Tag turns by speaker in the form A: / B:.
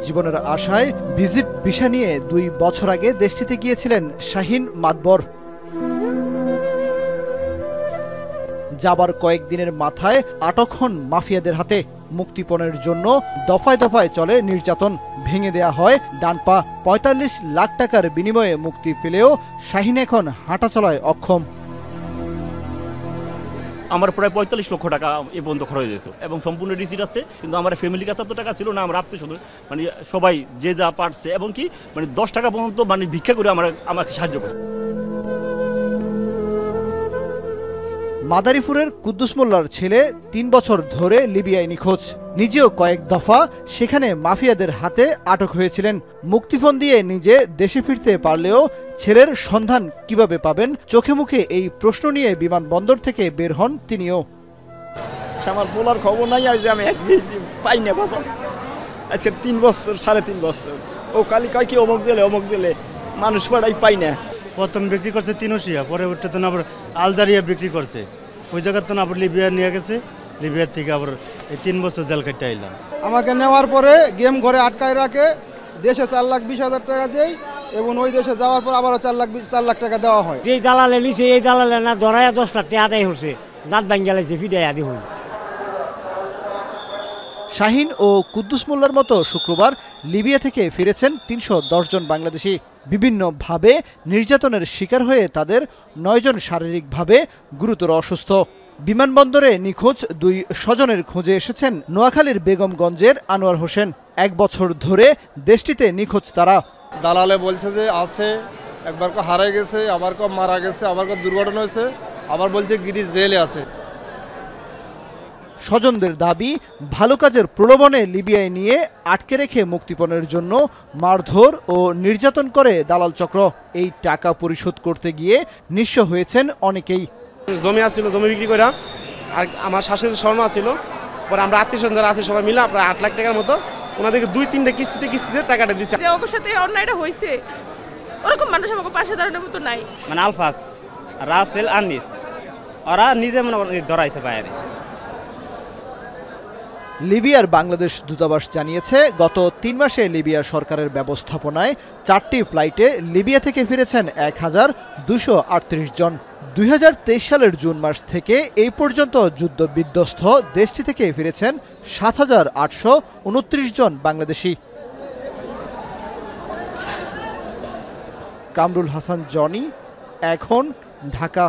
A: জীবনের আশায় visit visa নিয়ে 2 বছর আগে দেশটিতে গিয়েছিলেন শাহিন মাতবর। যাবার কয়েকদিনের মাথায় আটক হন মাফিয়াদের হাতে। মুক্তিপণের জন্য দফায় দফায় চলে নির্যাতন। ভেঙে দেয়া হয় ডান পা। ৪৫ লাখ টাকার বিনিময়ে মুক্তি পেলেও শাহিন এখন হাঁটা চলায় অক্ষম।
B: আমার প্রায় ৪৫ লক্ষ টাকা এ পর্যন্ত খরচ হয়েছে এবং সম্পূর্ণ রিসিট আছে, কিন্তু আমার ফ্যামিলির কাছে এত টাকা ছিল না। আমরা আপনি শুধু সবাই যে যা পারছে এবং কি 10 টাকা পর্যন্ত ভিক্ষা করে আমাকে সাহায্য করছে।
A: মাদারীপুরের কুদ্দুস মোল্লার ছেলে 3 বছর ধরে লিবিয়ায় নিখোঁজ। নিজেও কয়েক দফা সেখানে মাফিয়াদের হাতে আটক হয়েছিলেন। মুক্তিপণ দিয়ে নিজে দেশে ফিরতে পারলেও ছেলের সন্ধান কিভাবে পাবেন, চোখে মুখে এই প্রশ্ন নিয়ে বিমানবন্দর থেকে বের হন তিনিও।
C: আমার বলার খবর নাই, আজ আমি পাই না বাবা। আজকে 3 বছর 3.5 বছর ও কালি কয় কি অমুক জেলে মানুষ পাড়াই পাই না।
D: প্রথম বিক্রি করছে তিনুশিয়া, পরে ওটা তো আবার আলজারিয়া বিক্রি করছে। ওই জায়গার তো আবার লিবিয়া নিয়ে গেছে, লিবিয়ার থেকে আবার এই 3 বছর জেল কাটতে আইলাম।
E: আমাকে নেওয়ার পরে গেম ঘরে আটকায় রাখে, দেশে 4,20,000 টাকা দেয় এবং ওই দেশে যাওয়ার পর আবারও 4 লাখ টাকা দেওয়া হয়।
F: এই দালালে নিছে, এই দালালে না ধরাইয়া 10 লাখ টাকা আদায় হচ্ছে, দাঁত ভাঙ্গালাইছে, ফিডাই আদি হল।
A: শাহিন ও কুদ্দুস মোল্লার মতো শুক্রবার লিবিয়া থেকে ফিরেছেন 310 জন বাংলাদেশি। বিভিন্নভাবে নির্যাতনের শিকার হয়ে তাদের 9 জন শারীরিকভাবে গুরুতর অসুস্থ। বিমানবন্দরে নিখোঁজ 2 স্বজনের খোঁজে এসেছেন নোয়াখালীর বেগমগঞ্জের আনোয়ার হোসেন। 1 বছর ধরে দেশটিতে নিখোঁজ তারা।
E: দালালে বলছে যে আছে, একবার কো হারাই গেছে, আবার কো মারা গেছে, আবার কো দুর্ঘটনা হয়েছে, আবার বলছে গিরি জেলে আছে।
A: স্বজনদের দাবি, ভালো কাজের প্রলোভনে লিবিয়ায় নিয়ে আটকে রেখে মুক্তিপণের জন্য মারধর ও নির্যাতন করে দালাল চক্র। এই টাকা পরিশোধ করতে গিয়ে নিঃস্ব হয়েছেন অনেকেই।
G: জমি আসছিল, জমি বিক্রি করে আর আমার শাশুড়ির স্বর্ণ আসছিল। পরে আমরা আত্মীয়-স্বজন যারা আছে সবাই মিলে প্রায় 8 লাখ টাকার মতো ওনাদেরকে 2-3টা কিস্তিতে টাকাটা দিচ্ছে।
H: যে ওর সাথে অন্যায়টা হয়েছে, ওরকম মানুষ আমাকে পাশে দাঁড়ানোর মতো নাই।
D: আলফাস, রাসেল, আনিস ওরা নিজে ধরাইছে বাইরে।
A: লিবিয়ার বাংলাদেশ দূতাবাস জানিয়েছে, গত 3 মাসে লিবিয়া সরকারের ব্যবস্থাপনায় 4টি ফ্লাইটে লিবিয়া থেকে ফিরেছেন 1238 জন। 2023 সালের জুন মাস থেকে এই পর্যন্ত যুদ্ধ বিধ্বস্ত দেশটি থেকে ফিরেছেন 7,829 জন বাংলাদেশি। কামরুল হাসান জনি, এখন, ঢাকা।